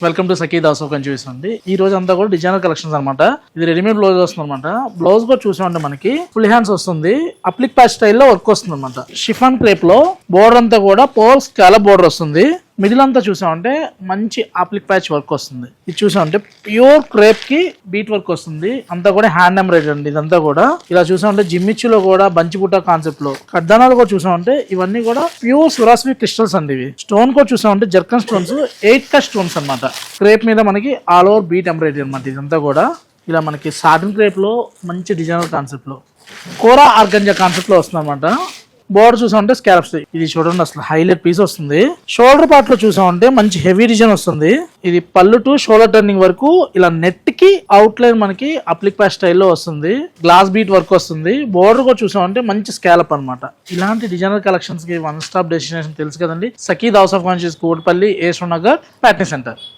Welcome to Sakhi Das of Kanchi అండి. ఈ రోజు అంతా కూడా డిజైనర్ కలెక్షన్స్ అనమాట. ఇది రెడీమేడ్ బ్లౌజ్ వస్తుంది అనమాట. బ్లౌజ్ కూడా చూసామంటే మనకి ఫుల్ హ్యాండ్స్ వస్తుంది, అప్లిక్ ప్యాచ్ స్టైల్లో వర్క్ వస్తుంది అనమాట. షిఫాన్ క్రేప్ లో బోర్డర్ అంతా కూడా పోల్ స్కాలప్ బోర్డర్ వస్తుంది. మిడిల్ అంతా చూసామంటే మంచి అప్లిక్ ప్యాచ్ వర్క్ వస్తుంది. ఇది చూసామంటే ప్యూర్ క్రేప్ కి బీట్ వర్క్ వస్తుంది. అంతా కూడా హ్యాండ్ ఎంబ్రాయిడరీ అండి. ఇదంతా కూడా ఇలా చూసామంటే జిమ్మిచ్చులో కూడా బంచిబుట్ట కాన్సెప్ట్ లో కడ్డానాలు కూడా చూసామంటే ఇవన్నీ కూడా ప్యూర్ సురాస్వి క్రిస్టల్స్ అండి. ఇవి స్టోన్ కూడా చూసామంటే జర్కన్ స్టోన్స్ 8 కట్ స్టోన్స్ అనమాట. క్రేప్ మీద మనకి ఆల్ ఓవర్ బీట్ ఎంబ్రాయిడరీ అనమాట. ఇదంతా కూడా ఇలా మనకి సాటిన్ క్రేప్ లో మంచి డిజైనర్ కాన్సెప్ట్ లో కోరా ఆర్గంజా కాన్సెప్ట్ లో వస్తుంది అనమాట. బోర్డర్ చూసామంటే స్కాలప్స్. ఇది చూడండి అసలు హైలైట్ పీస్ వస్తుంది. షోల్డర్ పార్ట్ లో చూసామంటే మంచి హెవీ డిజైన్ వస్తుంది. ఇది పళ్ళు టు షోల్డర్ టర్నింగ్ వరకు ఇలా నెట్ కి అవుట్ లైన్ మనకి అప్లిక్ ప్యాచ్ స్టైల్లో వస్తుంది. గ్లాస్ బీట్ వర్క్ వస్తుంది. బోర్డర్ కూడా చూసామంటే మంచి స్కాలప్ అనమాట. ఇలాంటి డిజైనర్ కలెక్షన్స్ కి వన్ స్టాప్ డెస్టినేషన్ తెలుసు కదండి, సఖీ దాస్ ఆఫ్ కంచి, కోటిపల్లి, ఏసో నగర్, ప్యాట్నీ సెంటర్.